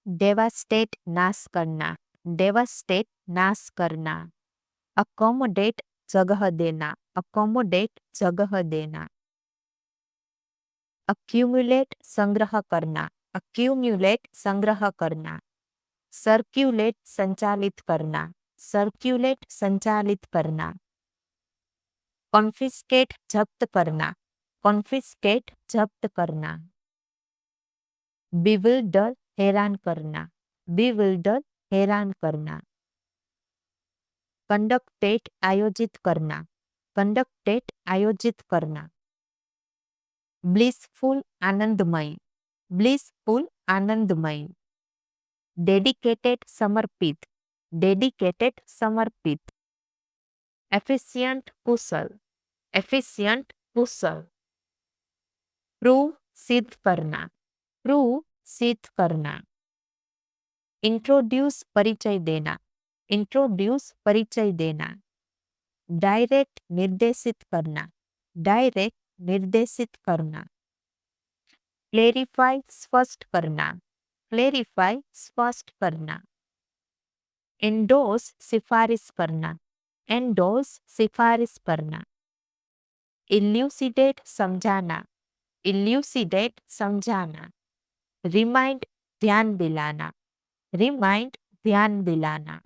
डेवास्टेट नाश करना, डेवास्टेट नाश करना। अकोमोडेट जगह देना, अकोमोडेट जगह देना। अक्यूमुलेट संग्रह करना, अक्यूमुलेट संग्रह करना। सर्क्यूलेट संचालित करना, सर्क्यूलेट संचालित करना। कॉन्फिस्केट जब्त करना, कॉन्फिस्केट जब्त करना। बिविल्डर हैरान करना, बिविल्डर हैरान करना। कंडक्टेट आयोजित करना, कंडक्टेट आयोजित करना। ब्लिसफुल आनंदमय, ब्लिसफुल आनंदमय। डेडिकेटेड समर्पित, डेडिकेटेड समर्पित। एफिशिएंट कुशल, एफिशिएंट कुशल। प्रूव सिद्ध करना, प्रूव सिद्ध करना। इंट्रोड्यूस परिचय देना, इंट्रोड्यूस परिचय देना। डायरेक्ट निर्देशित करना, डायरेक्ट निर्देशित करना। क्लेरिफाई स्पष्ट करना, क्लेरिफाई स्पष्ट करना। एंडोस सिफारिश करना, एंडोस सिफारिश करना। इल्यूसिडेट समझाना, इल्यूसिडेट समझाना। रिमाइंड ध्यान दिलाना, रिमाइंड ध्यान दिलाना।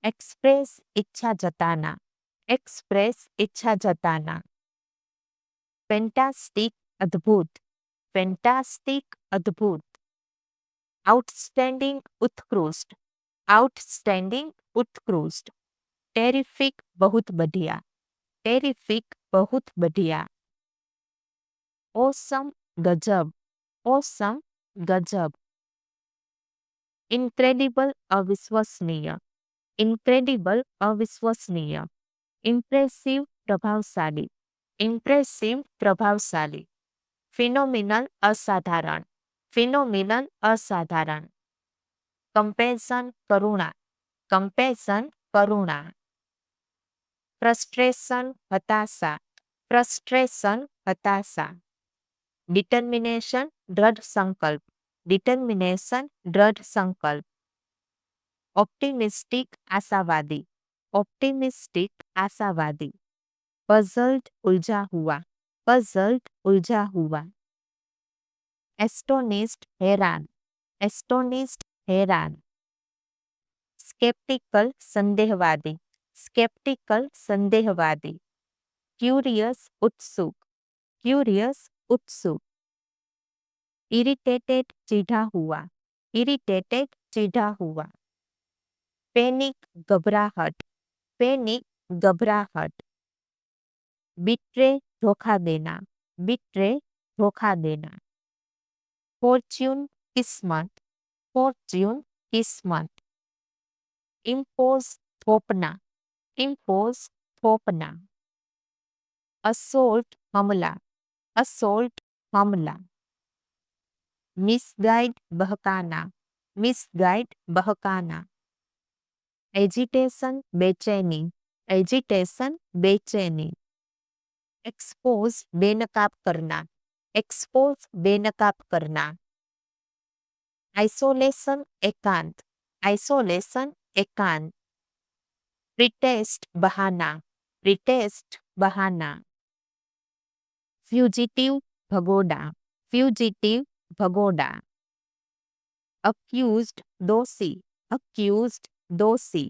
एक्सप्रेस इच्छा जताना, एक्सप्रेस इच्छा जताना। फैंटास्टिक अद्भुत, फैंटास्टिक अद्भुत। आउटस्टैंडिंग उत्कृष्ट, आउटस्टैंडिंग उत्कृष्ट। टेरिफिक बहुत बढ़िया, टेरिफिक बहुत बढ़िया। ओसम गजब, ओसम गजब। इनक्रेडिबल अविश्वसनीय, इनक्रेडिबल अविश्वसनीय। इम्प्रेसिव प्रभावशाली, इम्प्रेसिव प्रभावशाली। फिनोमिनल असाधारण, फिनोमिनल असाधारण। कंपेशन करुणा, कंपेशन करुणा। फ्रस्ट्रेशन हताशा, फ्रस्ट्रेशन हताशा। डिटर्मिनेशन दृढ़ संकल्प, डिटर्मिनेशन दृढ़ संकल्प। ऑप्टिमिस्टिक आशावादी, ऑप्टिमिस्टिक आशावादी। पजल्ड उलझा हुआ, पजल्ड उलझा हुआ। एस्टोनिस्ड हैरान, एस्टोनिस्ड हैरान। स्केप्टिकल संदेहवादी, स्केप्टिकल संदेहवादी। क्यूरियस उत्सुक, क्यूरियस उत्सुक। इरिटेटेड चिढ़ा हुआ, इरिटेटेड चिढ़ा हुआ। पैनिक घबराहट, पैनिक घबराहट। बिट्रे धोखा देना, बिट्रे धोखा देना। फॉर्च्यून किस्मत, फॉर्च्यून किस्मत। इम्पोज थोपना, इम्पोज थोपना। असोल्ट हमला, असोल्ट हमला। मिसगाइड बहकाना, मिसगाइड बहकाना। एजिटेशन बेचैनी, एजिटेशन बेचैनी। एक्सपोज बेनकाब करना, एक्सपोज बेनकाब करना। आइसोलेशन एकांत, आइसोलेशन एकांत। प्रिटेस्ट बहाना, प्रिटेस्ट बहाना। फ्यूजिटिव भगोड़ा, फ्यूजिटिव भगोड़ा। अक्यूज्ड दोषी, अक्यूज्ड दोषी।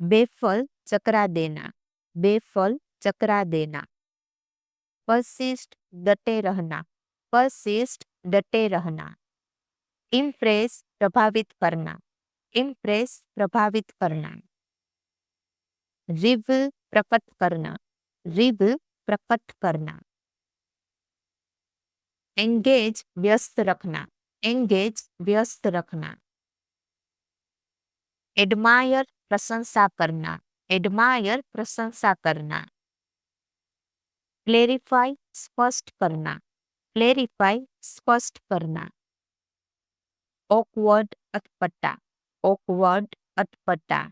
बेफल चकरा देना, बेफल चकरा देना। परसिस्ट डटे रहना, परसिस्ट डटे रहना। इम्प्रेस प्रभावित करना, इम्प्रेस प्रभावित करना। रिविल प्रकट करना, रिविल प्रकट करना। एंगेज व्यस्त रखना, एंगेज व्यस्त रखना। एडमायर प्रशंसा करना, एडमायर प्रशंसा करना। क्लेरिफाई स्पष्ट करना, क्लेरिफाई स्पष्ट करना। ऑकवर्ड अटपटा, ऑकवर्ड अटपटा।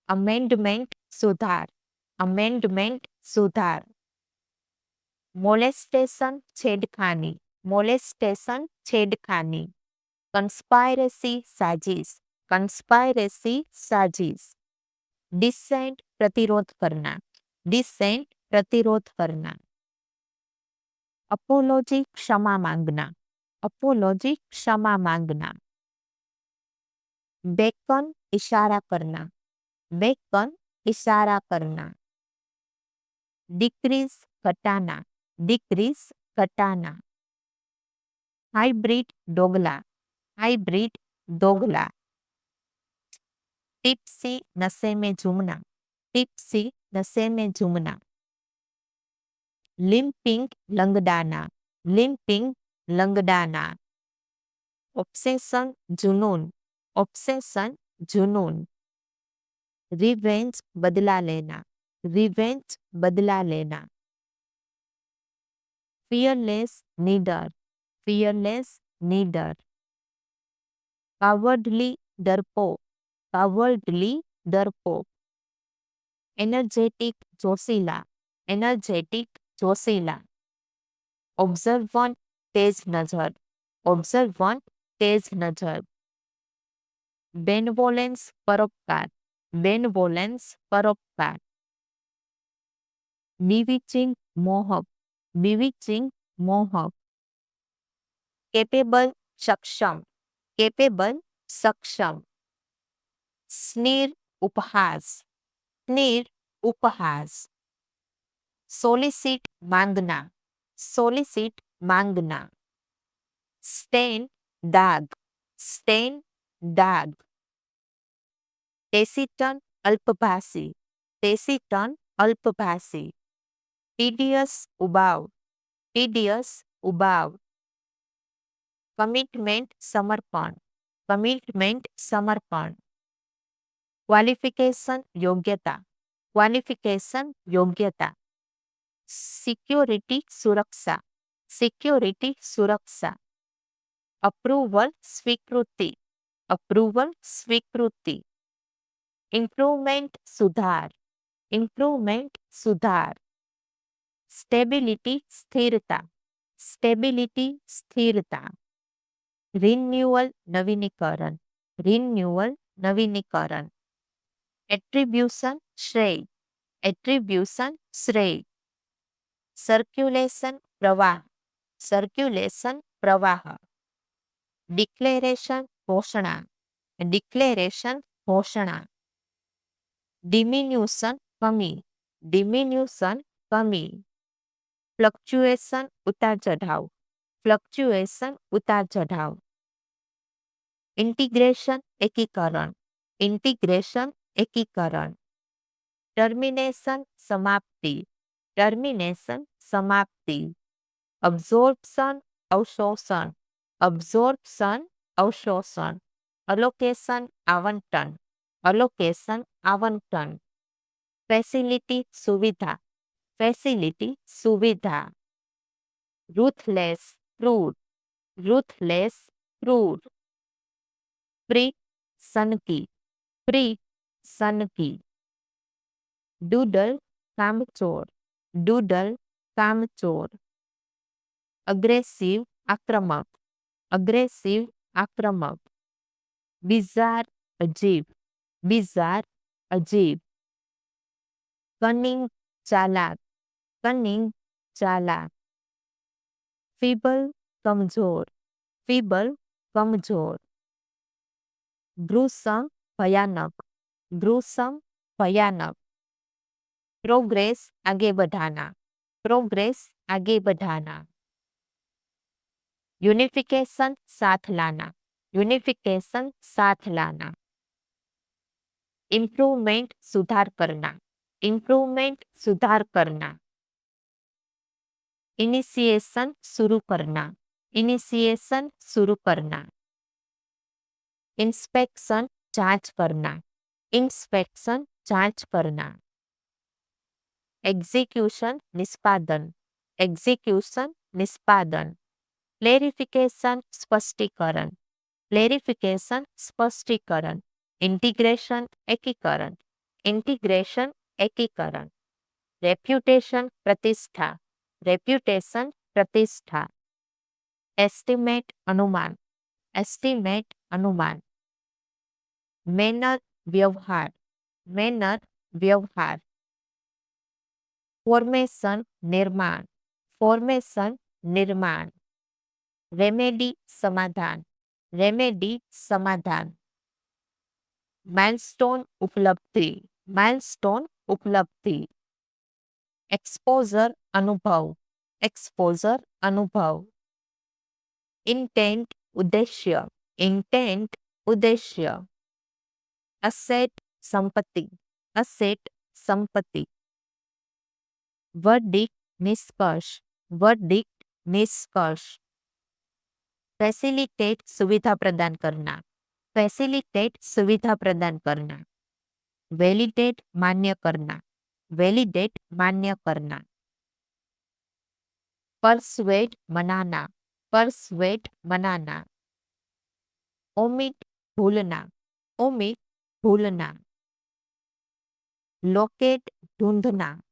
अमेंडमेंट सुधार, अमेंडमेंट सुधार। मोलेस्टेशन छेड़खानी, मोलेस्टेशन छेड़खानी, कंस्पायरेसी साजिश, कंस्पायरेसी साजिश। डिसेंट प्रतिरोध करना, डिसेंट प्रतिरोध करना। अपोलॉजी क्षमा मांगना, अपोलॉजी क्षमा मांगना। बेकन इशारा करना, बेकन इशारा करना। डिक्रीज घटाना, डिक्रीज घटाना। हाइब्रिड दोगला, हाइब्रिड दोगला। टिप्सी नशे में झूमना, टिप्सी नशे में झूमना। लिम्पिंग लंगडाना, लिम्पिंग लंगडाना। ऑब्सेशन जुनून, ऑब्सेशन जुनून। रिवेंज बदला लेना, रिवेंज बदला लेना। फियरलेस नीडर, फियरलेस नीडर। कावर्डली डरपोक, कावर्डली डरपोक। एनर्जेटिक जोशीला, एनर्जेटिक जोशीला। ऑब्जर्वंट तेज नजर, ऑब्जर्वंट तेज नजर। बेनवोलेंस परोपकार, बेनवोलेंस परोपकार। बीविचिंग मोहक, बीविचिंग मोहक। केपेबल सक्षम, केपेबल सक्षम। स्नीर उपहास, स्नीर उपहास। सोलिसिट मांगना, सोलिसिट मांगना। स्टेन दाग, स्टेन दाग। टेसिटन अल्पभाषी, टेसिटन अल्पभाषी। टीडियस उबाव, टीडियस उबाव। कमिटमेंट समर्पण, कमिटमेंट समर्पण। क्वालिफिकेशन योग्यता, क्वालिफिकेशन योग्यता। सिक्योरिटी सुरक्षा, सिक्योरिटी सुरक्षा। अप्रूवल स्वीकृति, अप्रूवल स्वीकृति। इम्प्रूवमेंट सुधार, इम्प्रूवमेंट सुधार। स्टेबिलिटी स्थिरता, स्टेबिलिटी स्थिरता। रिन्यूअल नवीनीकरण, रिन्यूअल नवीनीकरण। एट्रीब्यूशन श्रेय, एट्रीब्यूशन श्रेय। सर्क्युलेशन प्रवाह, सर्क्युलेशन प्रवाह। डिक्लेरेशन घोषणा, डिक्लेरेशन घोषणा। डिमिन्यूशन कमी, डिमिन्यूशन कमी। फ्लक्चुएशन उतार चढ़ाव, फ्लक्चुएशन उतार चढ़ाव। इंटीग्रेशन एकीकरण, इंटीग्रेशन एकीकरण। टर्मिनेशन समाप्ति, टर्मिनेशन समाप्ति। अब्जॉर्प्शन अवशोषण, अब्जॉर्प्शन अवशोषण। अलोकेशन आवंटन, अलोकेशन आवंटन। फैसिलिटी सुविधा, फैसिलिटी सुविधा। रूथलेस क्रूर, रूथलेस क्रूर। फ्री सनकी, फ्री सनकी। डूडल कामचोर, डूडल कामचोर। अग्रेसिव आक्रमक, अग्रेसिव आक्रमक। बिजार अजीब, बिजार अजीब। कनिंग चालाक, कनिंग चालाक। फीबल कमजोर, फीबल कमजोर। ग्रुसम भयानक, ग्रुसम भयानक। प्रोग्रेस आगे बढ़ाना, प्रोग्रेस आगे बढ़ाना। यूनिफिकेशन साथ लाना, यूनिफिकेशन साथ लाना। इम्प्रूवमेंट सुधार करना, इम्प्रूवमेंट सुधार करना। इनिशिएशन शुरू करना, इनिशिएशन शुरू करना। इंस्पेक्शन जांच करना, इंस्पेक्शन जांच करना। एग्जीक्यूशन निष्पादन, एग्जीक्यूशन निष्पादन। क्लेरिफिकेशन स्पष्टीकरण, क्लेरिफिकेशन स्पष्टीकरण। इंटीग्रेशन एकीकरण, इंटीग्रेशन एकीकरण। रेप्यूटेशन प्रतिष्ठा, रेप्यूटेशन प्रतिष्ठा। એસ્ટિમેટ अनुमान, એસ્ટિમેટ अनुमान. મેનર વ્યવહાર, મેનર વ્યવહાર. ફોર્મેશન નિર્માણ, ફોર્મેશન નિર્માણ. રેમેડી સમાધાન, રેમેડી સમાધાન. માઇલસ્ટોન ઉપલબ્ધિ, માઇલસ્ટોન ઉપલબ્ધિ. એક્સપોઝર અનુભવ, એક્સપોઝર અનુભવ. ઇન્ટેન્ટ ઉદ્દેશ્ય, ઇન્ટેન્ટ ઉદ્દેશ્ય. અસેટ સંપત્તિ, અસેટ સંપત્તિ. વર્ડિક્ટ નિષ્કર્ષ, વર્ડિક્ટ નિષ્કર્ષ. ફેસિલિટેટ સુવિધા પ્રદાન કરना, फैसिलिटेट सुविधा प्रदान करना. वैलिडेट मान्य करना, वैलिडेट मान्य करना. परसुएट मनाना, परसुएट मनाना. ओमिट भूलना, ओमिट भूलना. लोकेट ढूंढना,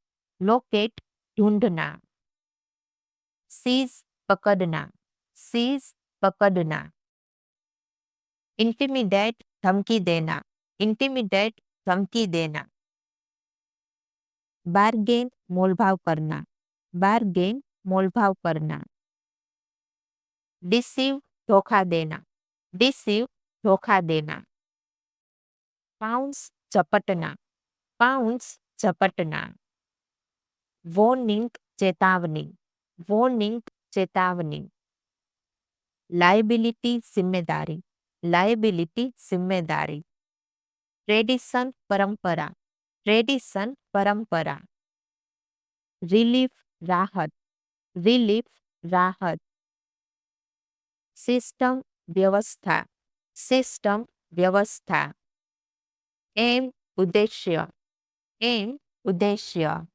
लोकेट ढूंढना. सीज पकड़ना, सीज पकड़ना. इंटिमिडेट धमकी देना, इंटिमिडेट धमकी देना. बार्गेन मोलभाव करना, बार्गेन मोलभाव करना. डिसीव धोखा देना, डिसीव धोखा देना. पाउंस झपटना, पाउंस झपटना. वॉर्निंग चेतावनी, वॉर्निंग चेतावनी. लायबिलिटी जिम्मेदारी, लायबिलिटी जिम्मेदारी. ट्रेडिशन परंपरा, ट्रेडिशन परंपरा. रिलीफ राहत, रिलीफ राहत. सिस्टम व्यवस्था, सिस्टम व्यवस्था. एम उद्देश्य, एम उद्देश्य.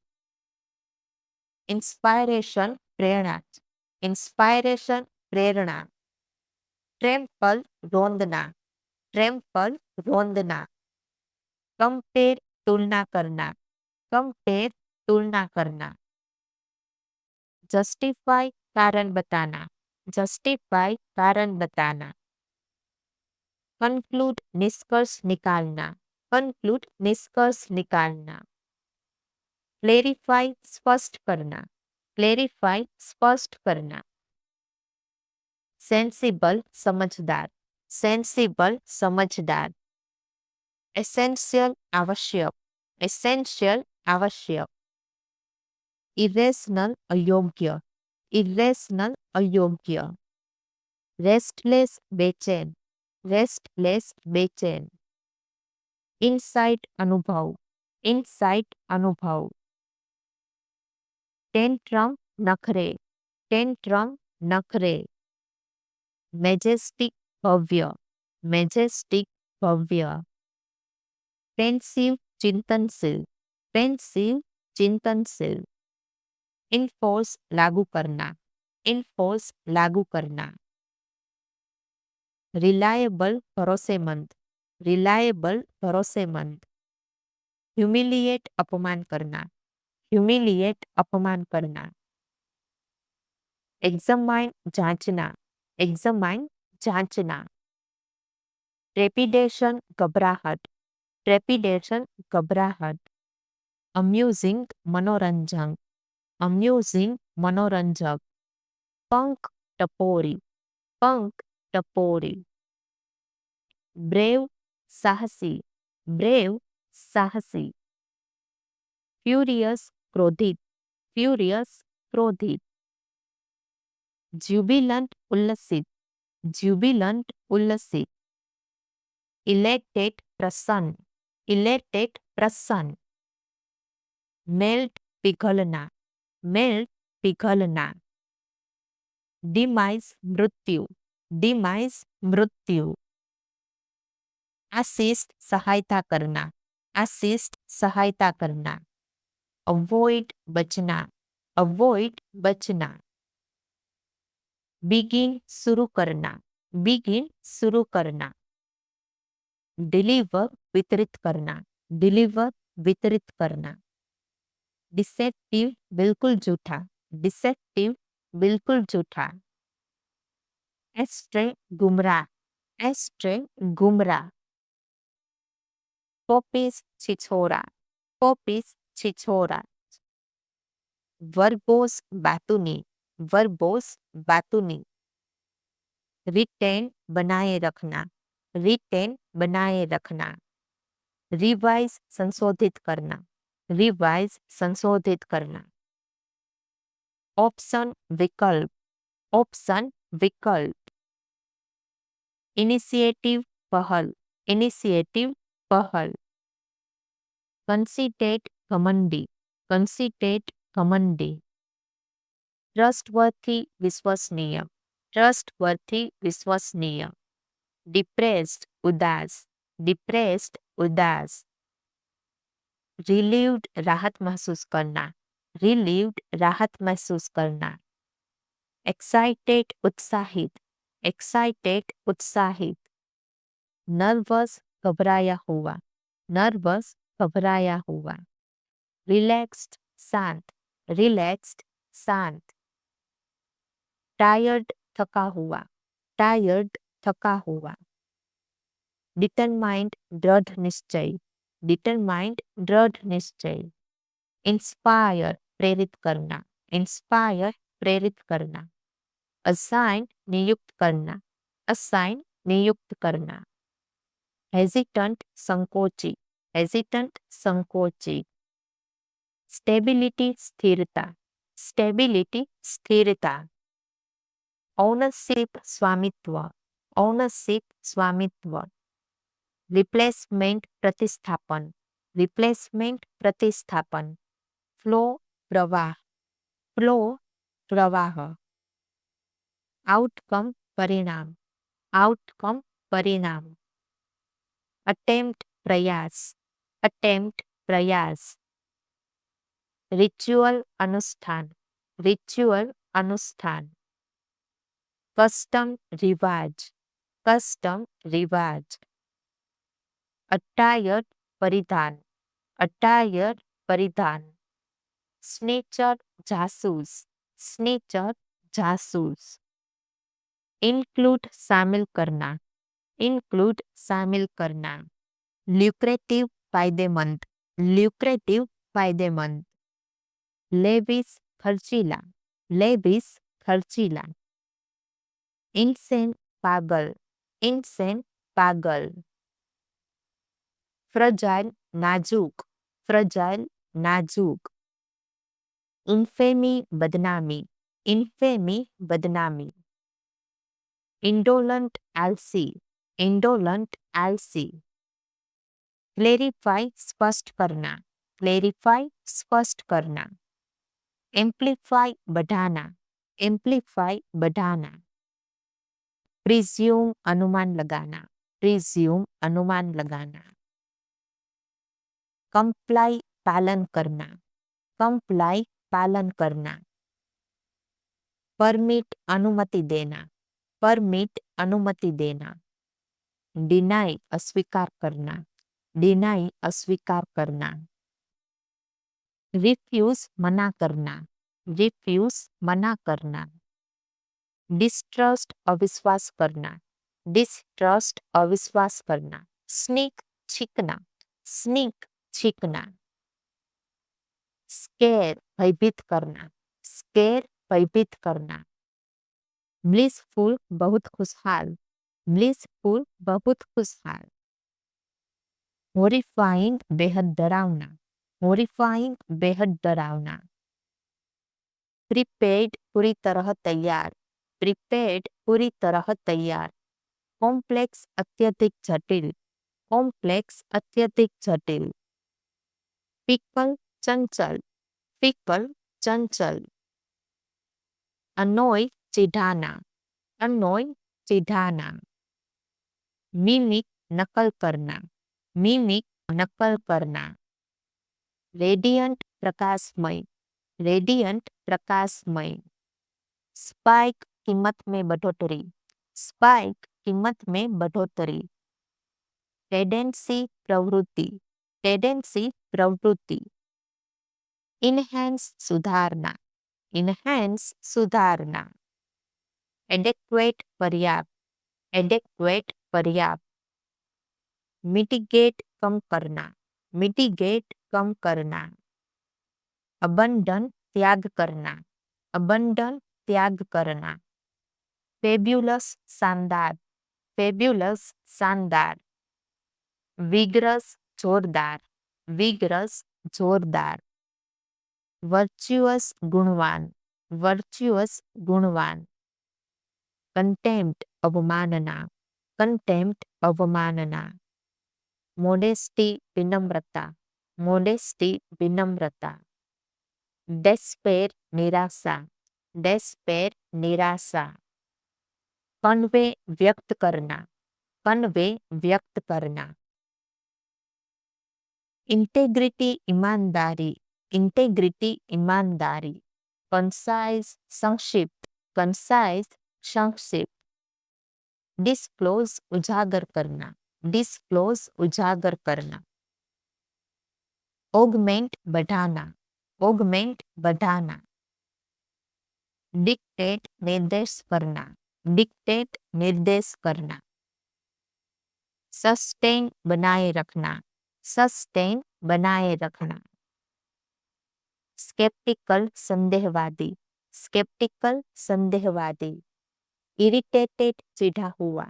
इंस्पायरेशन प्रेरणा, इंस्पायरेशन प्रेरणा. ट्रेम्पल रोंदना, ट्रेम्पल रोंदना. कंपेयर तुलना करना, कंपेयर तुलना करना. जस्टिफाई कारण बताना, जस्टिफाई कारण बताना. कंक्लूड निष्कर्ष निकालना, कंक्लूड निष्कर्ष निकालना. क्लेरिफाई स्पष्ट करना, क्लेरिफाई स्पष्ट करना. सेंसिबल समझदार, सेंसिबल समझदार. एसेंशियल आवश्यक, एसेंशियल आवश्यक. इरेशनल अयोग्य, इरेशनल अयोग्य. रेस्टलेस बेचैन, रेस्टलेस बेचैन. इनसाइट अनुभव, इनसाइट अनुभव. टेंट्रम नखरे, टेंट्रम नखरे. मेजेस्टिक भव्य, मेजेस्टिक भव्य. पेंसिव चिंतनशील, पेंसिव चिंतनशील. इनफोर्स लागू करना, इनफोर्स लागू करना. रिलायबल भरोसेमंद, रिलायबल भरोसेमंद. ह्यूमिलिएट अपमान करना, ह्यूमिलिएट अपमान करना. एग्जामाइन जांचना, एग्जामाइन जांचना. ट्रेपिडेशन घबराहट, ट्रेपिडेशन घबराहट. अम्यूजिंग मनोरंजन, अम्यूजिंग मनोरंजक. पंख टपोरी, पंख टपोरी. ब्रेव साहसी, ब्रेव साहसी. फ्यूरियस क्रोधित, फ्यूरियस क्रोधित. ज्युबिलंट उल्लसित, ज्युबिलंट उल्लसित. इलेक्टेड प्रसन्न, इलेक्टेड प्रसन्न. मेल्ट पिघलना, मेल्ट पिघलना. डिमाइज मृत्यु, डिमाइज मृत्यु. असिस्ट सहायता करना, असिस्ट सहायता करना. अवॉइड बचना, अवॉइड बचना. बिगिन शुरू करना, बिगिन शुरू करना. डिलीवर वितरित करना, डिलीवर वितरित करना. डिसेप्टिव बिल्कुल झूठा, डिसेप्टिव बिल्कुल झूठा. एस्ट्रे गुमराह, एस्ट्रे गुमराह. पोपिस छिछोरा, पोपिस छिछोरा. वर्बोस बातूनी, वर्बोस बातूनी. रिटेन बनाए रखना, रिटेन बनाए रखना. रिवाइज संशोधित करना, रिवाइज संशोधित करना. ऑप्शन विकल्प, ऑप्शन विकल्प. इनिशिएटिव पहल, इनिशिएटिव पहल. कंसीटेट घमंडी, कंसीटेट घमंडी. ट्रस्टवर्थी विश्वसनीय, ट्रस्टवर्थी विश्वसनीय. डिप्रेस्ड उदास, डिप्रेस्ड उदास. रिलीव्ड राहत महसूस करना, रिलीव्ड राहत महसूस करना. एक्साइटेड उत्साहित, एक्साइटेड उत्साहित. नर्वस घबराया हुआ, नर्वस घबराया हुआ. रिलैक्स्ड शांत, रिलैक्स्ड शांत. टायर्ड थका हुआ, टायर्ड थका हुआ. डिटरमाइंड दृढ़ निश्चय, डिटरमाइंड दृढ़ निश्चय. इंस्पायर प्रेरित करना, इंस्पायर प्रेरित करना. असाइन नियुक्त करना, असाइन नियुक्त करना. हेजिटेंट संकोची, हेजिटेंट संकोची. स्टेबिलिटी स्थिरता, स्टेबिलिटी स्थिरता. ओनरशिप स्वामित्व, ओनरशिप स्वामित्व. रिप्लेसमेंट प्रतिस्थापन, रिप्लेसमेंट प्रतिस्थापन. फ्लो प्रवाह, फ्लो प्रवाह. आउटकम परिणाम, आउटकम परिणाम. अटेम्प्ट प्रयास, अटेम्प्ट प्रयास. रिचुअल अनुष्ठान, रिचुअल अनुष्ठान. कस्टम रिवाज, कस्टम रिवाज. अटायर परिधान, अटायर परिधान. स्नेचर जासूस, स्नेचर जासूस. इंक्लूड शामिल करना, इंक्लूड शामिल करना. ल्यूक्रेटिव फायदेमंद, ल्यूक्रेटिव फायदेमंद. लेविस खर्चीला, लेविस खर्चीला. इनसेन पागल, इनसेन पागल. फ्रजाइल नाजुक, फ्रजाइल नाजुक. इन्फेमी बदनामी, इन्फेमी बदनामी. इंडोलेंट आलसी, इंडोलेंट आलसी. क्लेरिफाई स्पष्ट करना, क्लेरिफाई स्पष्ट करना. एम्प्लीफाई बढ़ाना, एम्प्लीफाई बढ़ाना. प्रिज्यूम अनुमान लगाना, प्रिज्यूम अनुमान लगाना. कंप्लाई पालन करना, कंप्लाई पालन करना. परमिट अनुमति देना, परमिट अनुमति देना. डिनाई अस्वीकार करना, डिनाई अस्वीकार करना. रिफ्यूज मना करना, रिफ्यूज मना करना. डिस्ट्रस्ट अविश्वास करना, डिस्ट्रस्ट अविश्वास करना. स्नीक छींकना, स्नीक छींकना. स्केर भयभीत करना, स्केर भयभीत करना. ब्लिसफुल बहुत खुशहाल, ब्लिसफुल बहुत खुशहाल. हॉरिफाइंग बेहद डरावना, हॉरिफाइंग बेहद डरावना. प्रीपेड पूरी तरह तैयार, प्रीपेड पूरी तरह तैयार. कॉम्प्लेक्स अत्यधिक जटिल, कॉम्प्लेक्स अत्यधिक जटिल. फिकल चंचल, फिकल चंचल. अनोय चिढ़ाना, अनोय चिढ़ाना. मिमिक नकल करना, मिमिक नकल करना. रेडियंट प्रकाशमय, रेडियंट प्रकाशमय. स्पाइक कीमत में बढ़ोतरी, स्पाइक कीमत में बढ़ोतरी. टेंडेंसी प्रवृत्ति, टेंडेंसी प्रवृत्ति. इनहेंस सुधारना, इनहेंस सुधारना. एडेक्वेट पर्याप्त, एडेक्वेट पर्याप्त। मिटिगेट कम करना, मिटिगेट कम करना। अबंडन त्याग करना, अबंडन त्याग करना। फेब्युलस शानदार, फेब्युलस शानदार। विग्रस जोरदार, विग्रस जोरदार। वर्च्युअस गुणवान, वर्च्युअस गुणवान। कंटेम्प्ट अवमानना, कंटेम्प्ट अवमानना। मोडेस्टी विनम्रता, मोडेस्टी विनम्रता। डेस्पेर निराशा, डेस्पेर निराशा। कन्वे व्यक्त करना, कन्वे व्यक्त करना। इंटेग्रिटी ईमानदारी, इंटेग्रिटी ईमानदारी। कंसाइज संक्षिप्त, कंसाइज संक्षिप्त। डिस्क्लोज उजागर करना, डिस्क्लोज उजागर करना। ऑगमेंट बढ़ाना, ऑगमेंट बढ़ाना। डिक्टेट निर्देश करना, डिक्टेट निर्देश करना। सस्टेन बनाए रखना, सस्टेन बनाए रखना। स्केप्टिकल संदेहवादी, स्केप्टिकल संदेहवादी। इरिटेटेड चिढ़ा हुआ,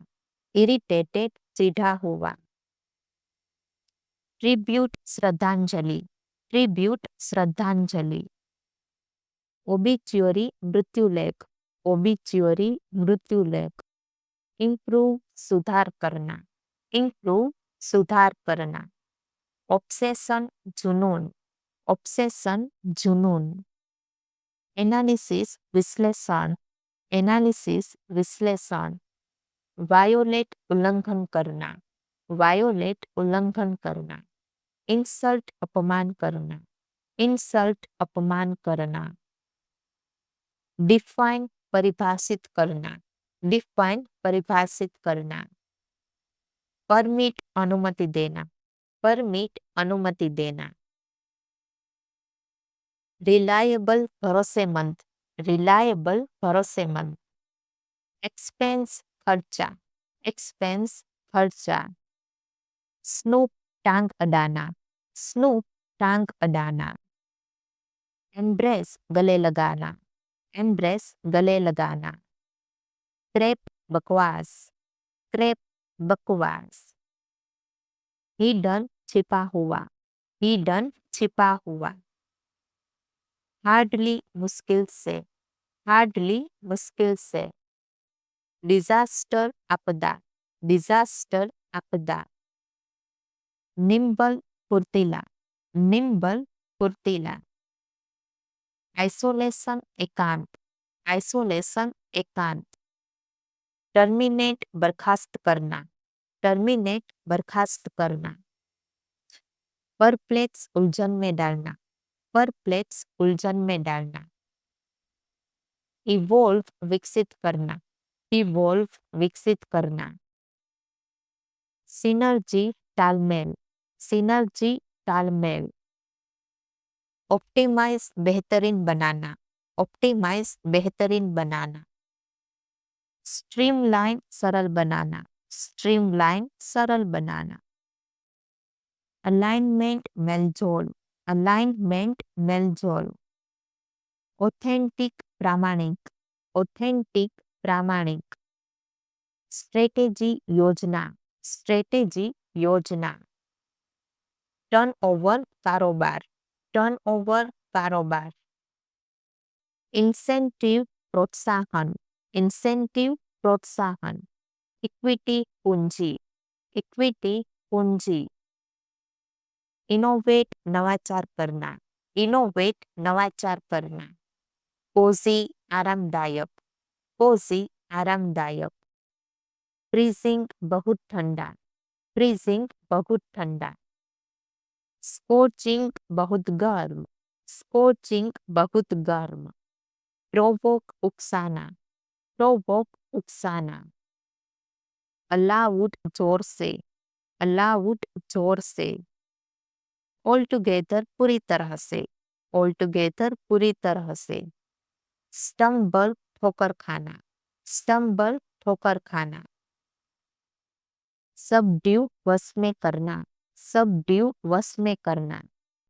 इरिटेटेड चिढ़ा हुआ। ट्रिब्यूट श्रद्धांजलि, ट्रिब्यूट श्रद्धांजलि। ओबिच्युअरी मृत्युलेख, ओबिच्युअरी मृत्युलेख। इम्प्रूव सुधार करना, इम्प्रूव सुधार करना। ऑब्सेशन जुनून, ऑब्सेशन जुनून। एनालिसिस विश्लेषण, एनालिसिस विश्लेषण। वायोलेट उल्लंघन करना, वायोलेट उल्लंघन करना। इंसल्ट अपमान करना, इंसल्ट अपमान करना। डिफाइन परिभाषित करना, डिफाइन परिभाषित करना। परमिट अनुमति देना, परमिट अनुमति देना। रिलायबल भरोसेमंद, रिलायबल भरोसेमंद। एक्सपेंस खर्चा, एक्सपेंस खर्चा। स्नूप टांग अडाना, स्नूप टांग अडाना। एम्ब्रेस गले लगाना, एम्ब्रेस गले लगाना। क्रेप बकवास, क्रेप बकवास। हिडन छिपा हुआ, हिडन छिपा हुआ। हार्डली मुश्किल से, हार्डली मुश्किल से। डिजास्टर आपदा, डिजास्टर आपदा। निम्बल फुर्तीला, निम्बल फुर्तीला। आइसोलेशन एकांत, आइसोलेशन एकांत। टर्मिनेट बर्खास्त करना, टर्मिनेट बर्खास्त करना। परप्लेक्स उलझन में डालना, परप्लेक्स उलझन में डालना। इवोल्व विकसित करना, इवोल्व विकसित करना। सिनर्जी तालमेल, सिनर्जी तालमेल। ऑप्टिमाइज बेहतरीन बनाना, ऑप्टिमाइज बेहतरीन बनाना। स्ट्रीमलाइन सरल बनाना, स्ट्रीमलाइन सरल बनाना। अलाइनमेंट मेलजोल, अलाइनमेंट मेलजोल। ऑथेंटिक प्रामाणिक, ऑथेंटिक प्रामाणिक। स्ट्रेटेजी योजना, स्ट्रेटेजी योजना। टर्नओवर कारोबार, टर्नओवर कारोबार। इंसेंटिव प्रोत्साहन, इंसेंटिव प्रोत्साहन। इक्विटी पूंजी, इक्विटी पूंजी। इनोवेट नवाचार करना, इनोवेट नवाचार करना। कोजी आरामदायक, कोजी आरामदायक। फ्रीजिंग बहुत ठंडा, फ्रीजिंग बहुत ठंडा। स्कोचिंग बहुत गर्म, स्कोचिंग बहुत गर्म। प्रोवोक उकसाना, प्रोवोक उकसाना। अलाउड जोर से, अलाउड जोर से। ऑल टुगेदर पूरी तरह से, ऑल टुगेदर पूरी तरह से। स्टम्बल ठोकर खाना, स्टम्बल ठोकर खाना। सबड्यू वश में करना, सबड्यू वश में करना।